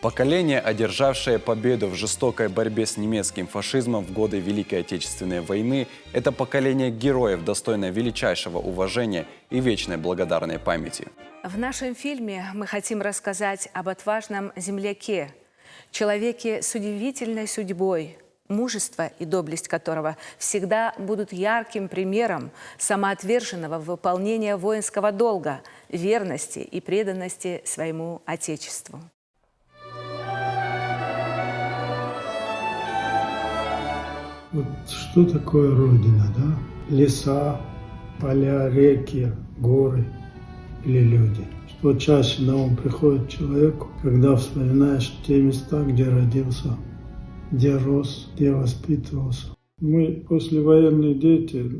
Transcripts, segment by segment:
Поколение, одержавшее победу в жестокой борьбе с немецким фашизмом в годы Великой Отечественной войны, это поколение героев, достойное величайшего уважения и вечной благодарной памяти. В нашем фильме мы хотим рассказать об отважном земляке, человеке с удивительной судьбой, мужество и доблесть которого всегда будут ярким примером самоотверженного выполнения воинского долга, верности и преданности своему Отечеству. Вот что такое Родина, да? Леса, поля, реки, горы или люди. Что чаще на ум приходит человеку, когда вспоминаешь те места, где родился, где рос, где воспитывался. Мы, послевоенные дети,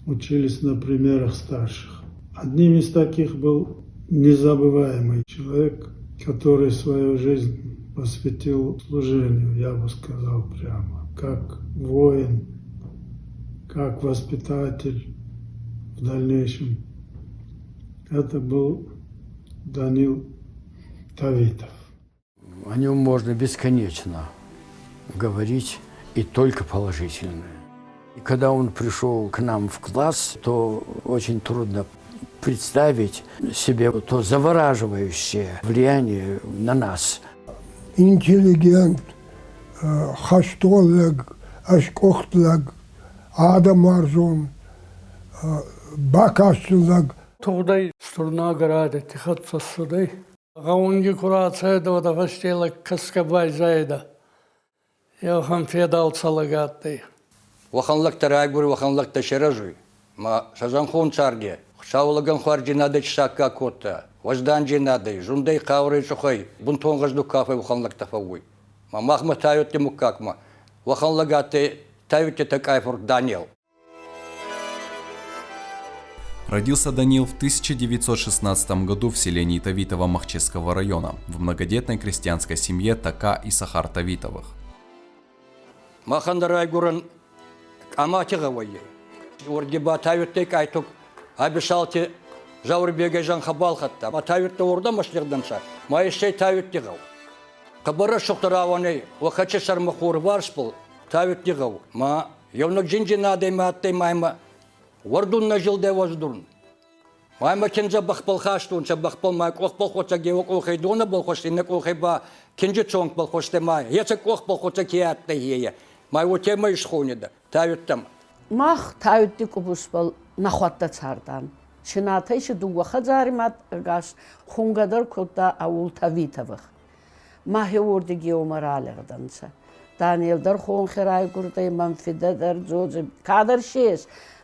учились на примерах старших. Одним из таких был незабываемый человек, который свою жизнь посвятил служению, я бы сказал прямо. Как воин, как воспитатель в дальнейшем. Это был Данил Тавитов. О нем можно бесконечно говорить и только положительное. И когда он пришел к нам в класс, то очень трудно представить себе то завораживающее влияние на нас. Интеллигент, хастолог, ашкохтлог, адамарзон, бакашлог. Тогдай струна граде тихатса судай. Гаунги курация да вадаваштела каскабай зайда. Я хам федал цалагаттай. Ваханлак тарайгур, ваханлак ташеражуй. Ма шазанхон царге. Шаулаган харджинадыч шакка кота. Вождан джинадый, жундай кауры чухай. Бунтонгажду кафе ваханлак тафауй. Ма махма тают тему какма. Ваханлагаты тают это кайфур Данил. Родился Данил в 1916 году в селении Тавитово Махчевского района в многодетной крестьянской семье Така и Сахар Тавитовых. Махандарайгуран аматиговой. Урдиба таютек айтук обещалте жаурбеге жан хабалхатта. А таютте орда машлерданса. Маишей таюттигау. Кабара шухтараваны вахаче сармахур варспыл таюттигау. Ма явнак жинжинадей маттай майма. Вардун на жилде воздурн. Майма кенза бахпал хаштун, са бахпал майк охпал хоца геок охай дона был хостинек охай ба кенжи чонг был хосте май. Яцек охпал хоца киатта ея. Май вот тема ишхонида. Тают там. Мах таютти кубуспал нахватта цардан. Шинатай ши дуга хазаримат гаш хунгадар кота аул Тавитовых. Махи урди геомаралерданса. Даниэл дар хон хирай гурдай манфида дар зозе кадар шеш.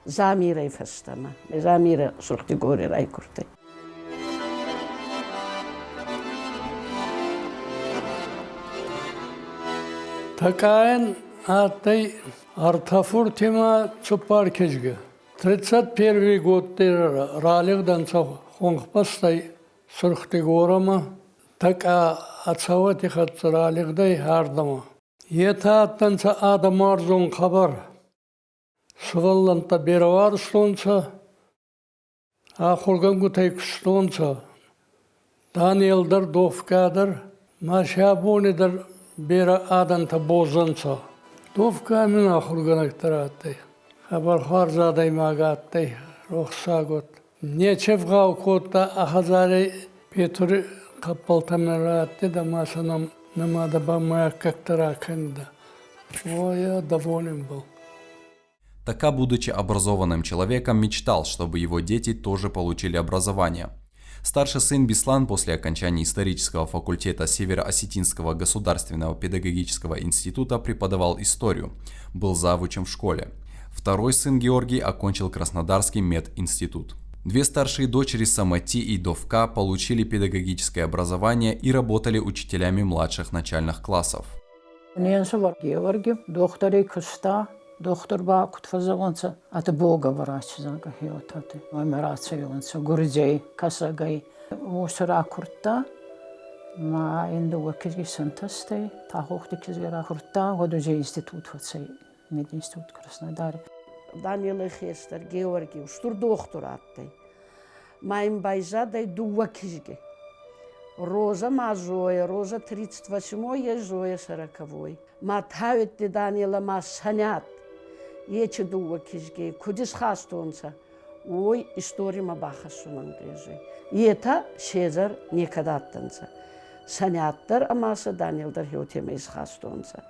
Замирай фастана, замира сурхтигори райкурте. Такаен аттай артафур тема чупар кежге. 31 год ралигдан хонгпастай сурхтигорама така ацавати хат ралигдай хардама. Ета аттанса адамарзон хабар. Сугалланта беравар стонца, ахургангу тайк стонца, Даниэлдар довкадар, машабонидар бера аданта бозанца. Довка мен ахурганактараттай, хабар харзадай магаттай, рохсагот. Нечевгау кота ахазари Петр капалтамератти да масанам намада бамая кактараканда. О, я доволен был. Така, будучи образованным человеком, мечтал, чтобы его дети тоже получили образование. Старший сын Беслан после окончания исторического факультета Северо-Осетинского государственного педагогического института преподавал историю, был завучем в школе. Второй сын Георгий окончил Краснодарский мединститут. Две старшие дочери Самати и Довка получили педагогическое образование и работали учителями младших начальных классов. Доктор ба кутфазаванца, ата Бога врач зага хиотате. Мамерацеванца гурдей касагай. Осра курта, ма индуга кизги сантасте, тахохти кизгара курта, годуже институт вацей, мединститут Краснодаре. Даниэл Хестер Георгий, штур доктор аттай. Майм байзадай дуга кизги. Роза мазоя, роза 38-й, зоя 40-й. Матавит де Данила масанят. Ече дуа кизге, кудис хастонца. Ой, история мабаха сунангрежи. Ета Сезар некадаттанца. Саняттар амаса Данилдар хеутемейс хастонца.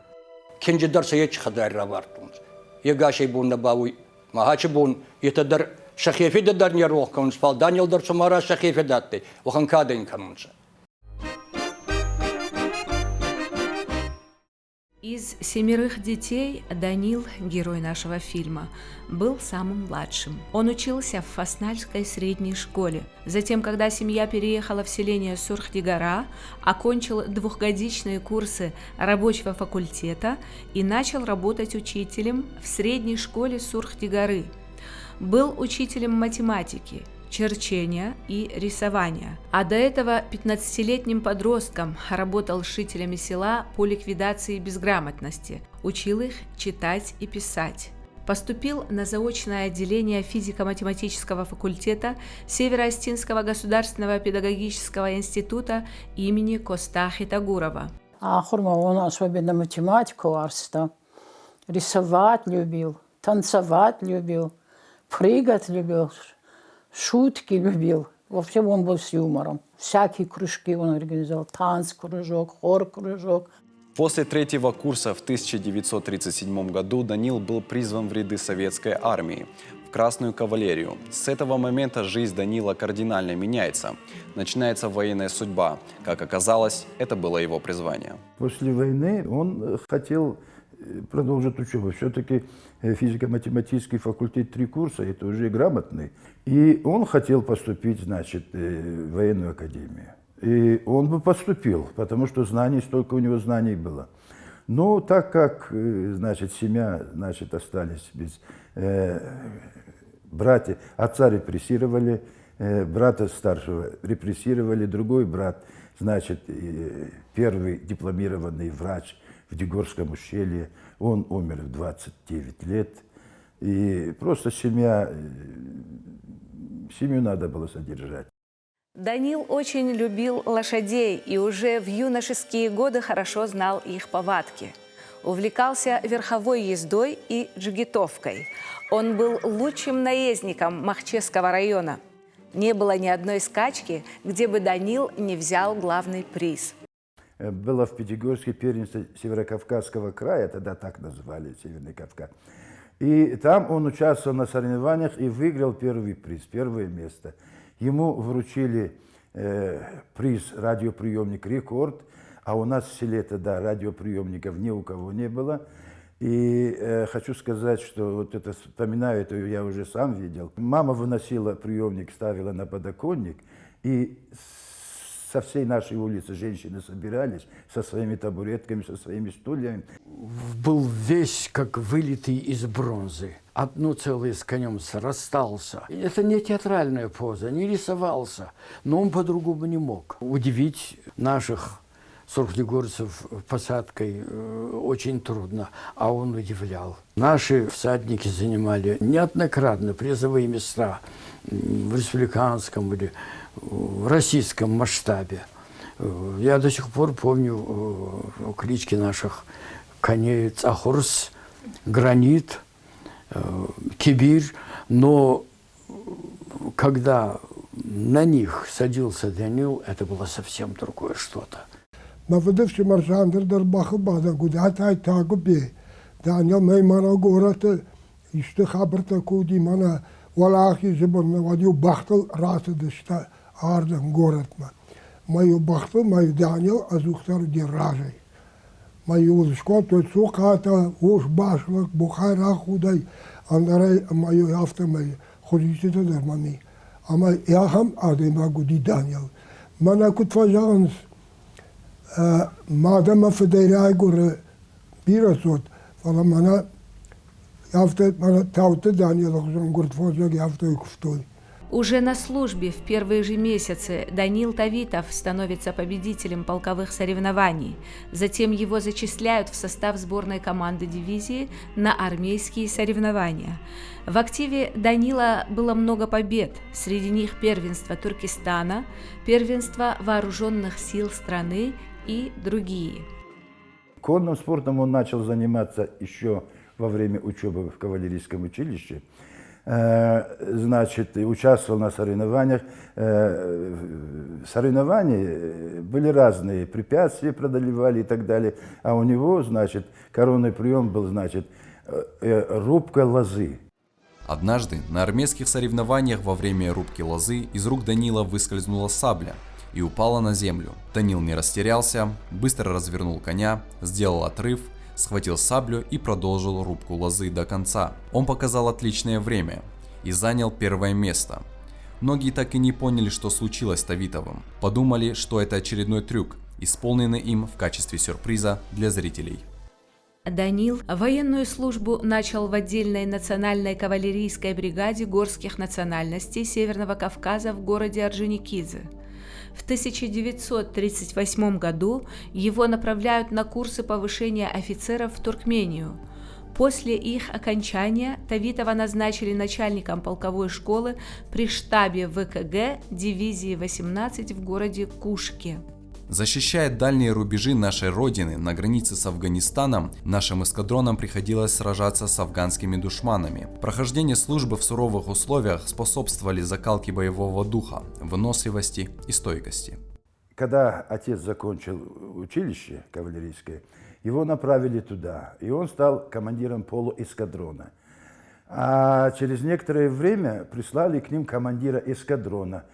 İkinci derse hiç kadar vartınız. Yega şey bununla bavu mahaçı bun yeteder şahifi de der yer okunuş fal Daniel der sumara şahifi dattı. Okan kadın kanunca. Из 7 детей Данил, герой нашего фильма, был самым младшим. Он учился в Фаснальской средней школе. Затем, когда семья переехала в селение Сурхдигара, окончил 2-годичные курсы рабочего факультета и начал работать учителем в средней школе Сурхдигары. Был учителем математики, черчения и рисования. А до этого 15-летним подростком работал с жителями села по ликвидации безграмотности, учил их читать и писать. Поступил на заочное отделение физико-математического факультета Северо-Остинского государственного педагогического института имени Коста Хитагурова. Ахурма он особенно математику арста, рисовать любил, танцевать любил, прыгать любил, шутки любил. Во всем он был с юмором. Всякие кружки он организовал. Танц-кружок, хор-кружок. После 3-го курса в 1937 году Данил был призван в ряды советской армии, в Красную кавалерию. С этого момента жизнь Данила кардинально меняется. Начинается военная судьба. Как оказалось, это было его призвание. После войны он хотел продолжить учебу. Все-таки физико-математический факультет 3 курса, это уже грамотный. И он хотел поступить, значит, в военную академию. И он бы поступил, потому что знаний, столько у него знаний было. Но так как, значит, семья, значит, остались без братья, отца репрессировали, брата старшего репрессировали, другой брат, значит, первый дипломированный врач в Дегорском ущелье, он умер в 29 лет. И просто семью надо было содержать. Данил очень любил лошадей и уже в юношеские годы хорошо знал их повадки. Увлекался верховой ездой и джигитовкой. Он был лучшим наездником Махчесского района. Не было ни одной скачки, где бы Данил не взял главный приз. Было в Пятигорске первенство Северокавказского края, тогда так назвали Северный Кавказ. И там он участвовал на соревнованиях и выиграл первый приз, первое место. Ему вручили приз радиоприемник «Рекорд», а у нас в селе тогда радиоприемников ни у кого не было. И хочу сказать, что вот это, вспоминаю, это я уже сам видел. Мама выносила приемник, ставила на подоконник, и со всей нашей улицы женщины собирались со своими табуретками, со своими стульями. Был весь как вылитый из бронзы. Одно целое с конем срастался. Это не театральная поза, не рисовался, но он по-другому не мог. Удивить наших сурхдегорцев посадкой очень трудно, а он удивлял. Наши всадники занимали неоднократно призовые места в республиканском или в российском масштабе. Я до сих пор помню клички наших коней: Цахурс, Гранит, Кибирь. Но когда на них садился Данил, это было совсем другое что-то. Навыдывши маршандр дарбахы бада гудат ай тагу бе. Данил меймана гората işte хабарта куди мана валахи жиборна вадю бахтал расы дышта арден горатма. Мою бахтал, мою Данил азухтар диражей. Мою улышкон той суката уж башлак бухайра худай андарай мою яфта май худисита дармами. Ama yaham adema gudi Daniel. Mana kutfajans madem federal gore birasot falan mana yafta mana tavta Daniel okuzun gurt fojak yafta yukuftoy. Уже на службе в первые же месяцы Данил Тавитов становится победителем полковых соревнований. Затем его зачисляют в состав сборной команды дивизии на армейские соревнования. В активе Данила было много побед. Среди них первенство Туркестана, первенство вооруженных сил страны и другие. Конным спортом он начал заниматься еще во время учебы в кавалерийском училище. Значит, участвовал на соревнованиях. Соревнования были разные, препятствия преодолевали и так далее. А у него, значит, коронный прием был, значит, рубка лозы. Однажды на армейских соревнованиях во время рубки лозы из рук Данила выскользнула сабля и упала на землю. Данил не растерялся, быстро развернул коня, сделал отрыв, схватил саблю и продолжил рубку лозы до конца. Он показал отличное время и занял первое место. Многие так и не поняли, что случилось с Тавитовым. Подумали, что это очередной трюк, исполненный им в качестве сюрприза для зрителей. Данил военную службу начал в отдельной национальной кавалерийской бригаде горских национальностей Северного Кавказа в городе Орджоникидзе. В 1938 году его направляют на курсы повышения офицеров в Туркмению. После их окончания Тавитова назначили начальником полковой школы при штабе ВКГ дивизии 18 в городе Кушке. Защищая дальние рубежи нашей родины на границе с Афганистаном, нашим эскадронам приходилось сражаться с афганскими душманами. Прохождение службы в суровых условиях способствовали закалке боевого духа, выносливости и стойкости. Когда отец закончил училище кавалерийское, его направили туда, и он стал командиром полуэскадрона. А через некоторое время прислали к ним командира эскадрона.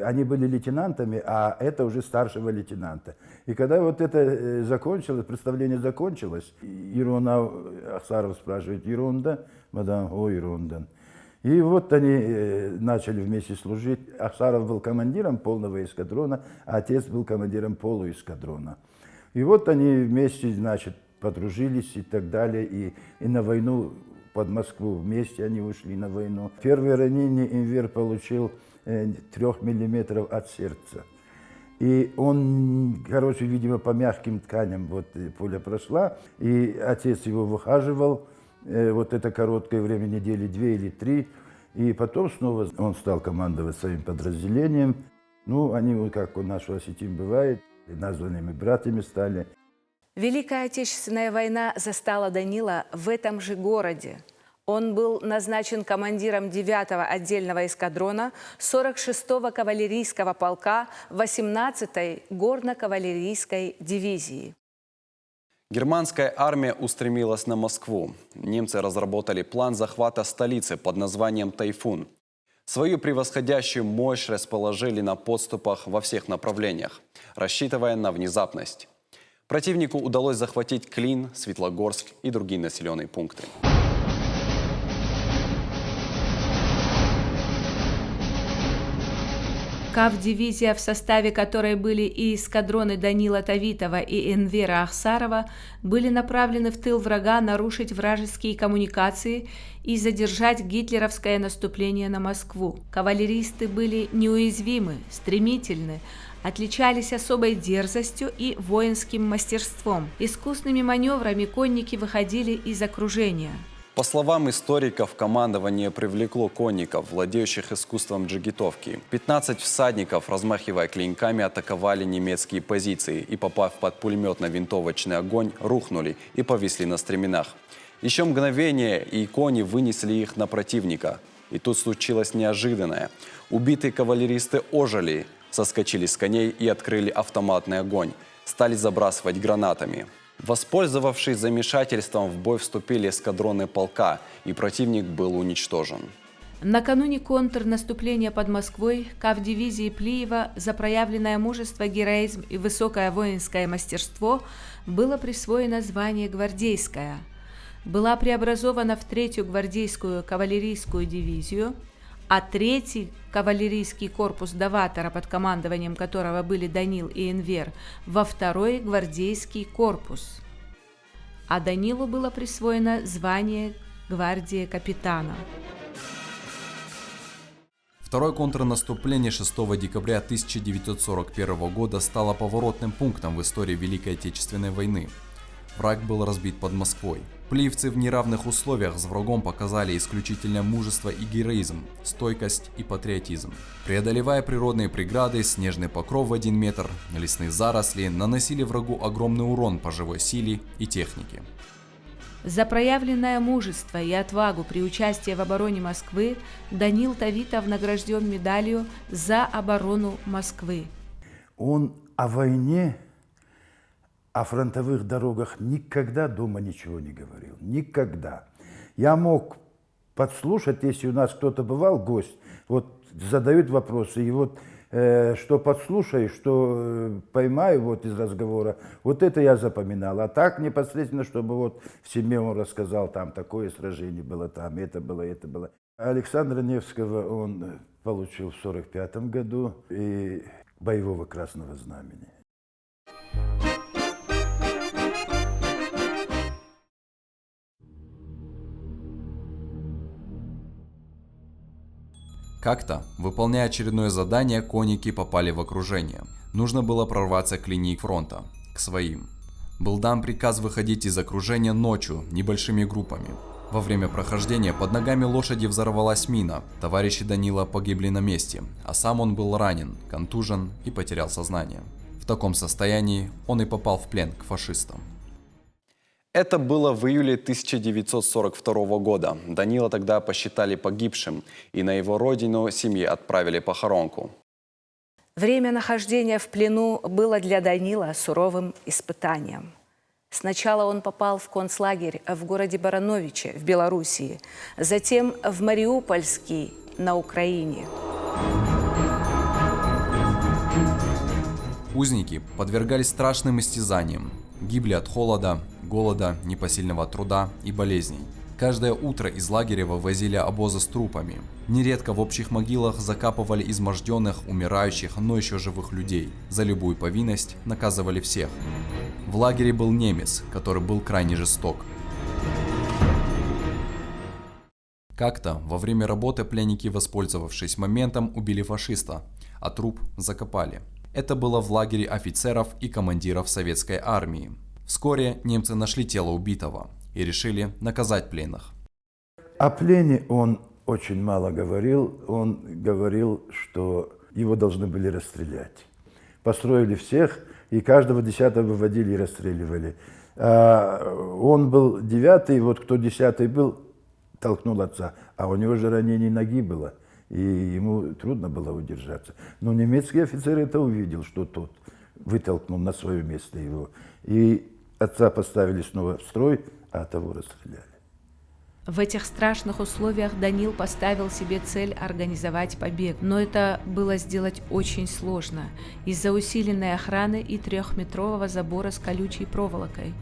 Они были лейтенантами, а это уже старшего лейтенанта. И когда вот это закончилось, представление закончилось, Ирона Ахсаров спрашивает: ерунда? Мадам, о, ерунда. И вот они начали вместе служить. Ахсаров был командиром полного эскадрона, а отец был командиром полуэскадрона. И вот они вместе, значит, подружились и так далее. И на войну под Москву вместе они ушли на войну. Первое ранение Энвер получил 3 миллиметров от сердца. И он, короче, видимо, по мягким тканям вот пуля прошла. И отец его выхаживал вот это короткое время, недели 2 или 3. И потом снова он стал командовать своим подразделением. Ну, они, как у нашего осетин бывает, названными братьями стали. Великая Отечественная война застала Данила в этом же городе. Он был назначен командиром 9-го отдельного эскадрона 46-го кавалерийского полка 18-й горно-кавалерийской дивизии. Германская армия устремилась на Москву. Немцы разработали план захвата столицы под названием «Тайфун». Свою превосходящую мощь расположили на подступах во всех направлениях, рассчитывая на внезапность. Противнику удалось захватить Клин, Светлогорск и другие населенные пункты. Кавдивизия, в составе которой были и эскадроны Данила Тавитова и Энвера Ахсарова, были направлены в тыл врага нарушить вражеские коммуникации и задержать гитлеровское наступление на Москву. Кавалеристы были неуязвимы, стремительны, отличались особой дерзостью и воинским мастерством. Искусными маневрами конники выходили из окружения. По словам историков, командование привлекло конников, владеющих искусством джигитовки. 15 всадников, размахивая клинками, атаковали немецкие позиции и, попав под пулеметно-винтовочный огонь, рухнули и повисли на стременах. Еще мгновение, и кони вынесли их на противника. И тут случилось неожиданное. Убитые кавалеристы ожили, соскочили с коней и открыли автоматный огонь. Стали забрасывать гранатами. Воспользовавшись замешательством, в бой вступили эскадроны полка, и противник был уничтожен. Накануне контрнаступления под Москвой кавдивизии Плиева за проявленное мужество, героизм и высокое воинское мастерство было присвоено звание «Гвардейская». Была преобразована в 3-ю гвардейскую кавалерийскую дивизию, а 3-й кавалерийский корпус Даватора, под командованием которого были Данил и Энвер, во 2-й гвардейский корпус. А Данилу было присвоено звание гвардии капитана. В Второе контрнаступление 6 декабря 1941 года стало поворотным пунктом в истории Великой Отечественной войны. Враг был разбит под Москвой. Плиевцы в неравных условиях с врагом показали исключительное мужество и героизм, стойкость и патриотизм. Преодолевая природные преграды, снежный покров в 1 метр, лесные заросли наносили врагу огромный урон по живой силе и технике. За проявленное мужество и отвагу при участии в обороне Москвы Даниил Тавитов награжден медалью за оборону Москвы. Он о войне, о фронтовых дорогах никогда дома ничего не говорил. Никогда. Я мог подслушать, если у нас кто-то бывал, гость, вот задают вопросы, и вот что подслушаю, что поймаю вот из разговора, вот это я запоминал. А так непосредственно, чтобы вот в семье он рассказал, там такое сражение было, там это было, это было. Александра Невского он получил в 1945 году и боевого Красного Знамени. Как-то, выполняя очередное задание, конники попали в окружение. Нужно было прорваться к линии фронта, к своим. Был дан приказ выходить из окружения ночью, небольшими группами. Во время прохождения под ногами лошади взорвалась мина. Товарищи Данила погибли на месте, а сам он был ранен, контужен и потерял сознание. В таком состоянии он и попал в плен к фашистам. Это было в июле 1942 года. Данила тогда посчитали погибшим, и на его родину семье отправили похоронку. Время нахождения в плену было для Данила суровым испытанием. Сначала он попал в концлагерь в городе Барановичи в Белоруссии, затем в Мариупольский на Украине. Узники подвергались страшным истязаниям, гибли от холода, голода, непосильного труда и болезней. Каждое утро из лагеря вывозили обозы с трупами. Нередко в общих могилах закапывали изможденных, умирающих, но еще живых людей. За любую повинность наказывали всех. В лагере был немец, который был крайне жесток. Как-то во время работы пленники, воспользовавшись моментом, убили фашиста, а труп закопали. Это было в лагере офицеров и командиров советской армии. Вскоре немцы нашли тело убитого и решили наказать пленных. О плене он очень мало говорил. Он говорил, что его должны были расстрелять. Построили всех, и каждого 10-го выводили и расстреливали. Он был 9-й, вот кто 10-й был, толкнул отца. А у него же ранение ноги было, и ему трудно было удержаться. Но немецкий офицер это увидел, что тот вытолкнул на свое место его. И отца поставили снова в строй, а того расстреляли. В этих страшных условиях Данил поставил себе цель организовать побег, но это было сделать очень сложно из-за усиленной охраны и 3-метрового забора с колючей проволокой.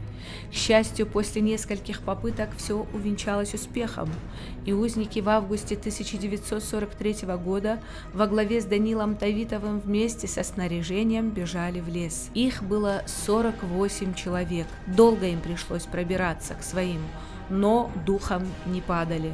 К счастью, после нескольких попыток все увенчалось успехом, и узники в августе 1943 года во главе с Данилом Тавитовым вместе со снаряжением бежали в лес. Их было 48 человек. Долго им пришлось пробираться к своим, но духом не падали.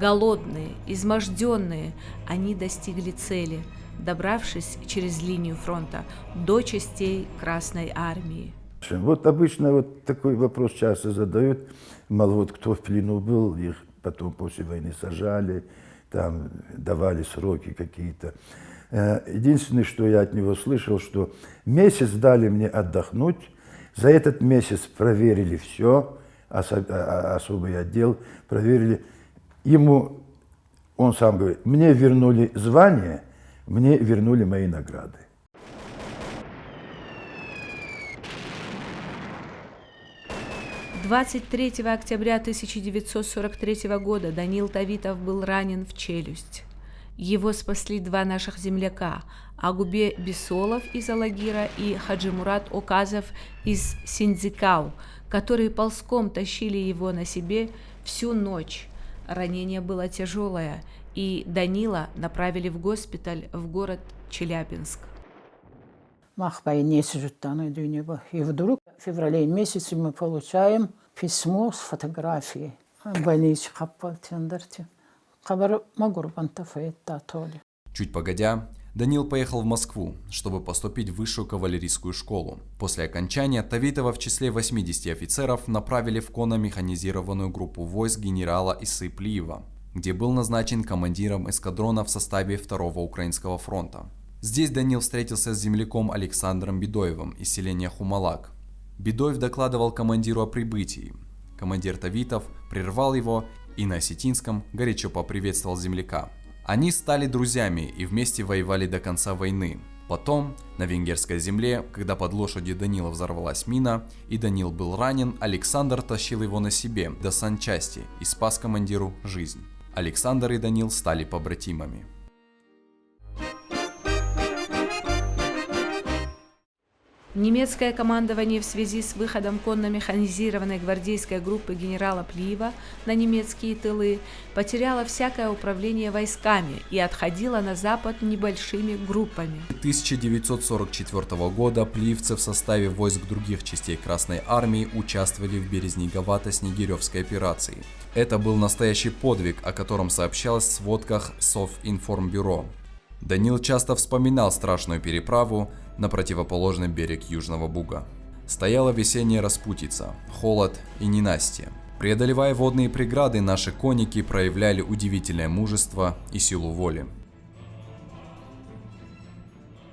Голодные, изможденные, они достигли цели, добравшись через линию фронта до частей Красной Армии. Вот обычно вот такой вопрос часто задают, мол, вот кто в плену был, их потом после войны сажали, там давали сроки какие-то. Единственное, что я от него слышал, что месяц дали мне отдохнуть, за этот месяц проверили все, особый отдел, проверили. Ему, он сам говорит, мне вернули звание, мне вернули мои награды. – 23 октября 1943 года Даниил Тавитов был ранен в челюсть. Его спасли 2 наших земляка – Агубе Бесолов из Алагира и Хаджимурат Оказов из Синдзикау, которые ползком тащили его на себе всю ночь. Ранение было тяжелое, и Данила направили в госпиталь в город Челябинск. И вдруг в феврале месяце мы получаем письмо с фотографией больницы. Чуть погодя, Данил поехал в Москву, чтобы поступить в высшую кавалерийскую школу. После окончания Тавитова в числе 80 офицеров направили в конно-механизированную группу войск генерала Исы Плиева, где был назначен командиром эскадрона в составе 2-го Украинского фронта. Здесь Данил встретился с земляком Александром Бедоевым из селения Хумалак. Бедоев докладывал командиру о прибытии. Командир Тавитов прервал его и на осетинском горячо поприветствовал земляка. Они стали друзьями и вместе воевали до конца войны. Потом, на венгерской земле, когда под лошадью Данила взорвалась мина и Данил был ранен, Александр тащил его на себе до санчасти и спас командиру жизнь. Александр и Данил стали побратимами. Немецкое командование в связи с выходом конно-механизированной гвардейской группы генерала Плиева на немецкие тылы потеряло всякое управление войсками и отходило на запад небольшими группами. 1944 года плиевцы в составе войск других частей Красной Армии участвовали в Березниковато-Снегиревской операции. Это был настоящий подвиг, о котором сообщалось в сводках Совинформбюро. Данил часто вспоминал страшную переправу на противоположный берег Южного Буга. Стояла весенняя распутица, холод и ненастье. Преодолевая водные преграды, наши конники проявляли удивительное мужество и силу воли.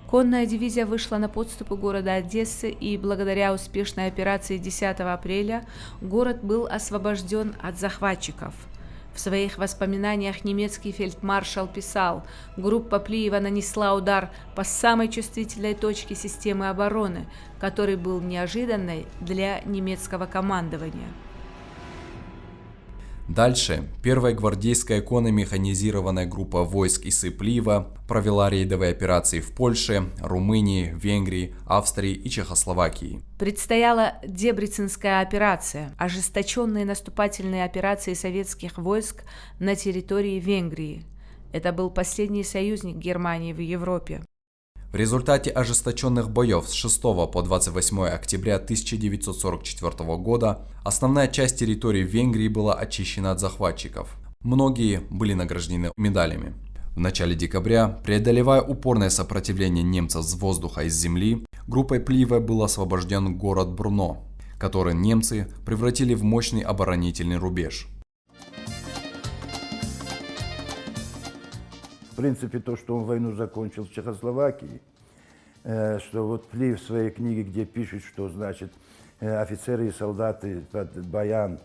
Конная дивизия вышла на подступы города Одессы, и благодаря успешной операции 10 апреля город был освобожден от захватчиков. В своих воспоминаниях немецкий фельдмаршал писал: группа Плиева нанесла удар по самой чувствительной точке системы обороны, который был неожиданной для немецкого командования. Дальше первая гвардейская конно-механизированная группа войск Исы Плиева провела рейдовые операции в Польше, Румынии, Венгрии, Австрии и Чехословакии. Предстояла Дебреценская операция, ожесточенные наступательные операции советских войск на территории Венгрии. Это был последний союзник Германии в Европе. В результате ожесточенных боев с 6 по 28 октября 1944 года основная часть территории Венгрии была очищена от захватчиков. Многие были награждены медалями. В начале декабря, преодолевая упорное сопротивление немцев с воздуха и с земли, группой Плиева был освобожден город Брно, который немцы превратили в мощный оборонительный рубеж. В принципе, то, что он войну закончил в Чехословакии, что вот Плиев в своей книге, где пишет, что, значит, офицеры и солдаты под баян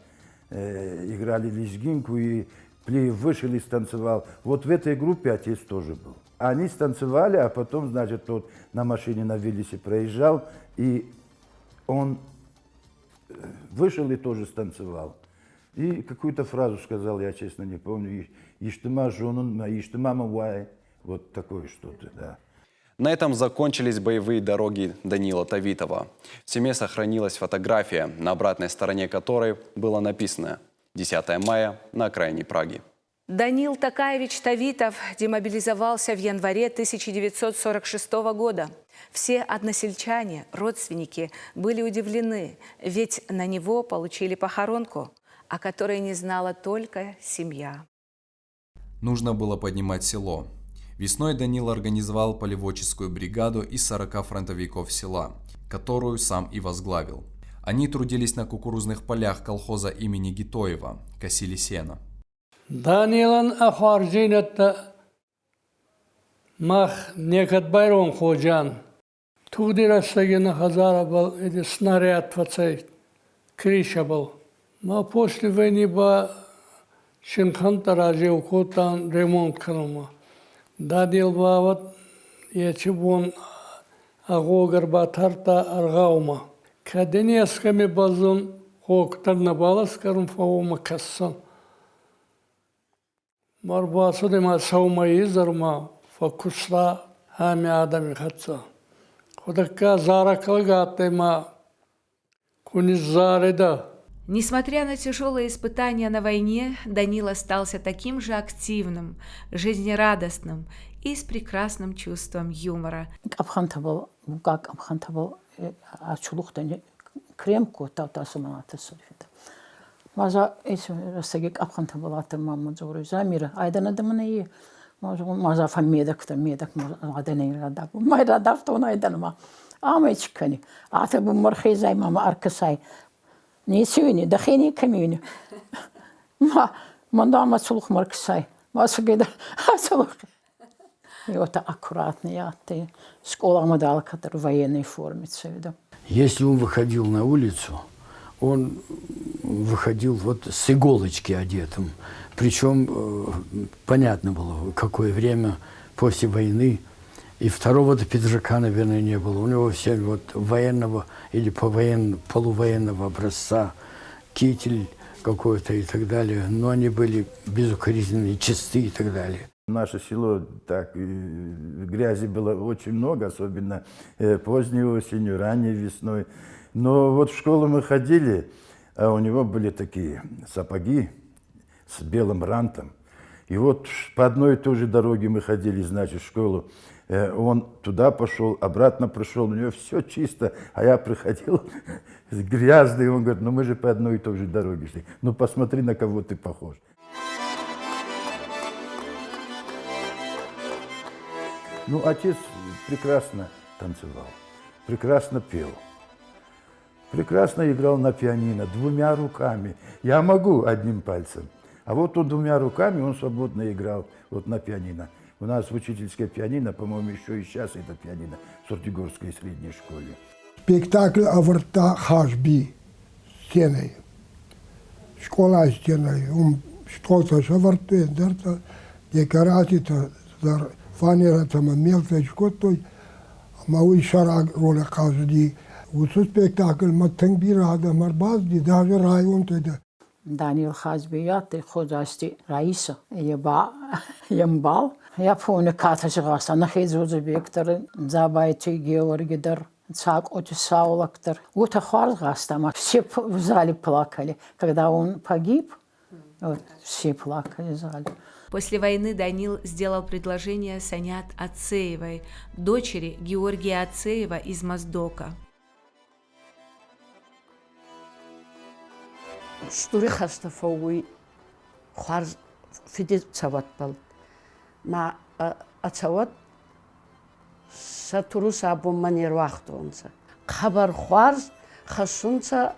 играли лезгинку, и Плиев вышел и станцевал. Вот в этой группе отец тоже был. Они станцевали, а потом, значит, тот на машине на Виллисе проезжал, и он вышел и тоже станцевал. И какую-то фразу сказал, я честно не помню, «Иштыма жонун, иштыма мавай», вот такое что-то, да. На этом закончились боевые дороги Данила Тавитова. В семье сохранилась фотография, на обратной стороне которой было написано «10 мая на окраине Праги». Данил Такаевич Тавитов демобилизовался в январе 1946 года. Все односельчане, родственники были удивлены, ведь на него получили похоронку, о которой не знала только семья. Нужно было поднимать село. Весной Данил организовал полеводческую бригаду из 40 фронтовиков села, которую сам и возглавил. Они трудились на кукурузных полях колхоза имени Гитоева, косили сено. Данилан ахарджинатта мах некат байрон ходжан. Тудирастагина хазара был, это снаряд твацей, крыша был. Но после войны ба Шинхантаражи укотан ремонт крума. Данил бават ячибон агогар батарта аргаума. Каденесками базун хоктар набалас карум фаума кассан. Марбасу дема саума изарма фокусла хами адами хатса. Худакка заракалгатема кунизареда. Несмотря на тяжелые испытания на войне, Данил остался таким же активным, жизнерадостным и с прекрасным чувством юмора. Mazafa medak madeni radab. Mai radab to naidanma. Amechkani. Ata bu markhizai mama arkasai. Несюни, да хени камюни. Мандама слух марксай. Масагида слух. И вот аккуратно я ты школа модал, который в военной форме цвета. Если он выходил на улицу, он выходил вот с иголочки одетым. Причем понятно было, какое время после войны. И второго-то пиджака, наверное, не было. У него все вот военного или полувоенного образца, китель какой-то и так далее. Но они были безукоризненные, чистые и так далее. Наше село, так, грязи было очень много, особенно поздней осенью, ранней весной. Но вот в школу мы ходили, а у него были такие сапоги с белым рантом. И вот по одной и той же дороге мы ходили, значит, в школу. Он туда пошел, обратно пришел, у него все чисто, а я приходил грязный, он говорит, ну мы же по одной и той же дороге шли, ну посмотри, на кого ты похож. Ну, отец прекрасно танцевал, прекрасно пел, прекрасно играл на пианино, двумя руками. Я могу одним пальцем, а вот он двумя руками, он свободно играл вот на пианино. У нас в учительской пианино, по-моему, еще и сейчас это пианино в Суртигорской средней школе. Спектакль «Аварта Хашби» стеной. Школа стеной. Он что-то шавартует, декорации-то, фанера-то, мелкой шкотой, мауи шараг роля каждый. Вот спектакль «Маттангбирада Марбазди», даже район-то. Даниил Хазбияты, хозяйстве Раиса, Ямбал. Я помню, катажгаса, нахизузы бектор, забайти Георгидар, цак отисаулактор. Вот ахваргастама, все в зале плакали. Когда он погиб, вот, все плакали в зале. После войны Данил сделал предложение Санят Ацеевой, дочери Георгия Ацеева из Моздока. Штури хастафауи харз фиди цаватбал. Ма ацават сатурус абуммани руахтунца. Хабар харз хасунца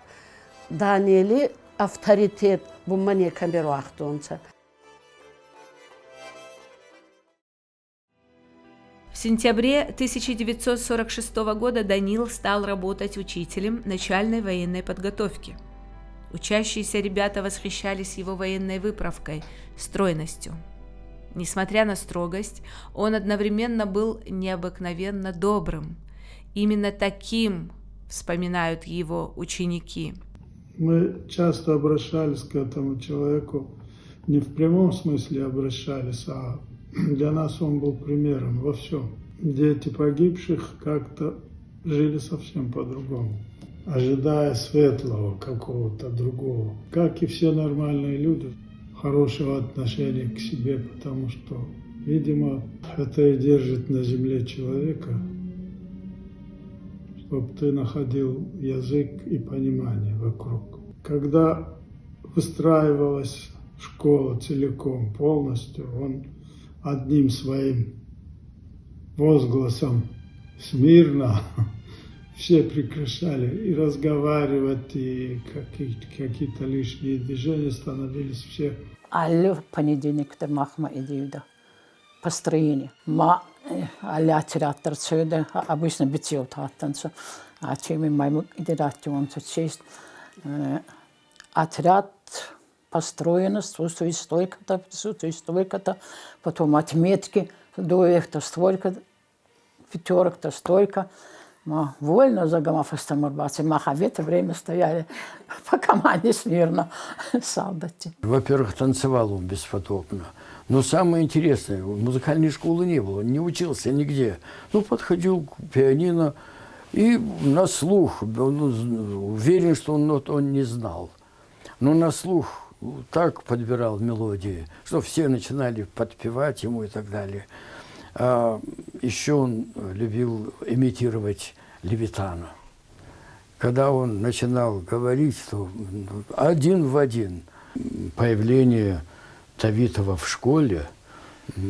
Даниэли авторитет буммани камер руахтунца. В сентябре 1946 года Данил стал работать учителем начальной военной подготовки. Учащиеся ребята восхищались его военной выправкой, стройностью. Несмотря на строгость, он одновременно был необыкновенно добрым. Именно таким вспоминают его ученики. Мы часто обращались к этому человеку, не в прямом смысле обращались, а для нас он был примером во всем. Дети погибших как-то жили совсем по-другому, ожидая светлого какого-то другого. Как и все нормальные люди, хорошего отношения к себе, потому что, видимо, это и держит на земле человека, чтобы ты находил язык и понимание вокруг. Когда выстраивалась школа целиком, полностью, он одним своим возгласом «Смирно!» все прекращали и разговаривать, и какие-то лишние движения становились все. Алло, понедельник, это махма идея, построение. Аля театр цеда, обычно битье танца, а чем мы идеративом честь. Отряд построено, присутствует столько-то, потом отметки, дуэх-то столько, пятерок-то столько. Вольно за гомофостоморбацией, маховето время стояли по команде смирно солдаты. Во-первых, танцевал он бесподобно. Но самое интересное, музыкальной школы не было, не учился нигде. Ну, подходил к пианино и на слух, уверен, что он не знал. Но на слух так подбирал мелодии, что все начинали подпевать ему и так далее. А еще он любил имитировать Левитана. Когда он начинал говорить, то один в один появление Тавитова в школе,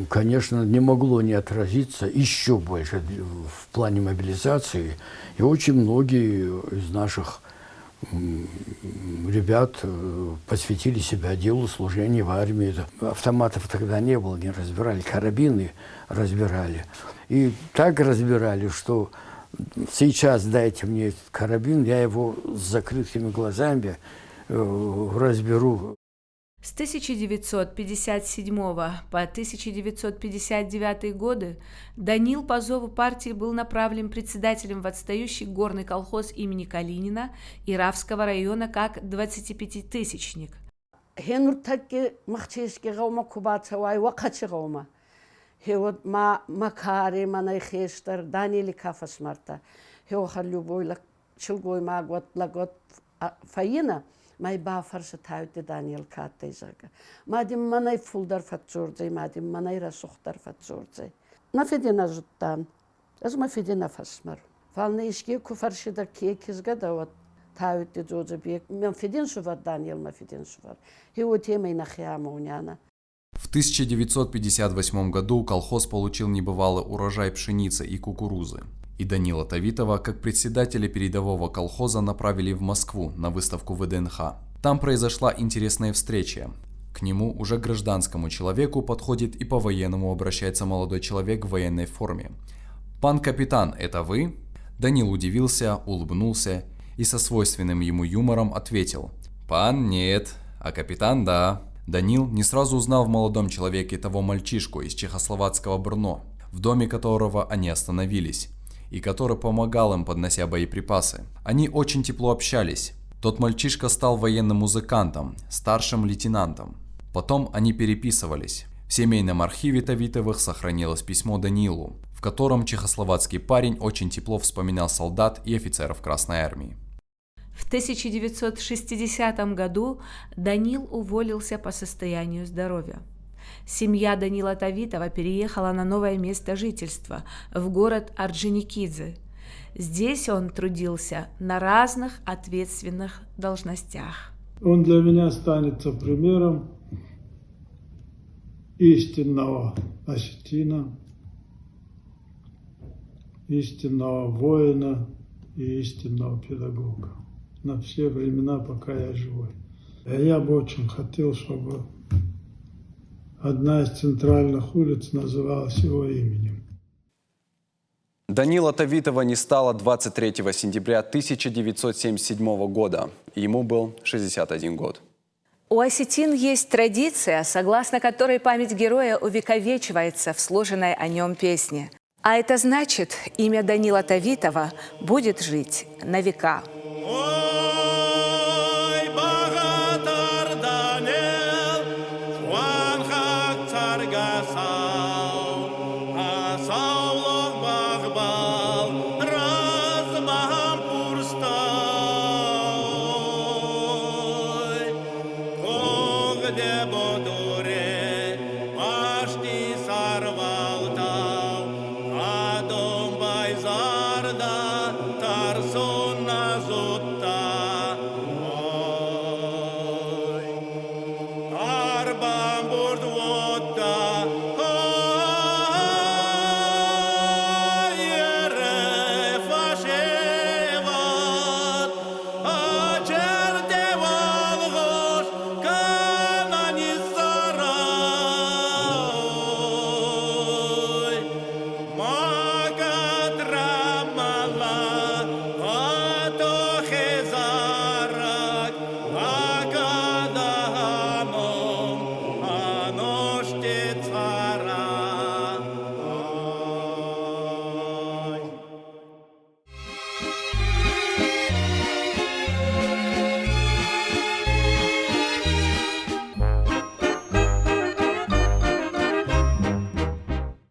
конечно, не могло не отразиться еще больше в плане мобилизации. И очень многие из наших ребят посвятили себя делу служения в армии. Автоматов тогда не было, не разбирали, карабины разбирали. И так разбирали, что сейчас дайте мне этот карабин, я его с закрытыми глазами разберу. С 1957 по 1959 годы Данил по зову партии был направлен председателем в отстающий горный колхоз имени Калинина Иравского района как 25-тысячник. Хеот ма макари манай хештер Даниили кафас марта. Хеохар любойлак чилгой магот лагот фаина. Май бафарса тауте Даниил каттайзага. Мадим манай фулдар фатзордзай, мадим манай расухтар фатзордзай. Нафедина жуттан. Аз мафедина фасмар. Фалны ишке куфаршида кекизга дават тауте зодза бек. Мен федин сувар Даниил мафедин сувар. Хеот емай нахиама уняна. В 1958 году колхоз получил небывалый урожай пшеницы и кукурузы. И Данила Тавитова, как председателя передового колхоза, направили в Москву на выставку ВДНХ. Там произошла интересная встреча. К нему, уже гражданскому человеку, подходит и по-военному обращается молодой человек в военной форме. «Пан капитан, это вы?» Данил удивился, улыбнулся и со свойственным ему юмором ответил: «Пан нет, а капитан да». Данил не сразу узнал в молодом человеке того мальчишку из чехословацкого Брно, в доме которого они остановились, и который помогал им, поднося боеприпасы. Они очень тепло общались. Тот мальчишка стал военным музыкантом, старшим лейтенантом. Потом они переписывались. В семейном архиве Тавитовых сохранилось письмо Данилу, в котором чехословацкий парень очень тепло вспоминал солдат и офицеров Красной Армии. В 1960 году Данил уволился по состоянию здоровья. Семья Данила Тавитова переехала на новое место жительства, в город Орджоникидзе. Здесь он трудился на разных ответственных должностях. Он для меня останется примером истинного осетина, истинного воина и истинного педагога на все времена, пока я живой. Я бы очень хотел, чтобы одна из центральных улиц называлась его именем. Данила Тавитова не стало 23 сентября 1977 года. Ему был 61 год. У осетин есть традиция, согласно которой память героя увековечивается в сложенной о нем песне. А это значит, имя Данила Тавитова будет жить на века.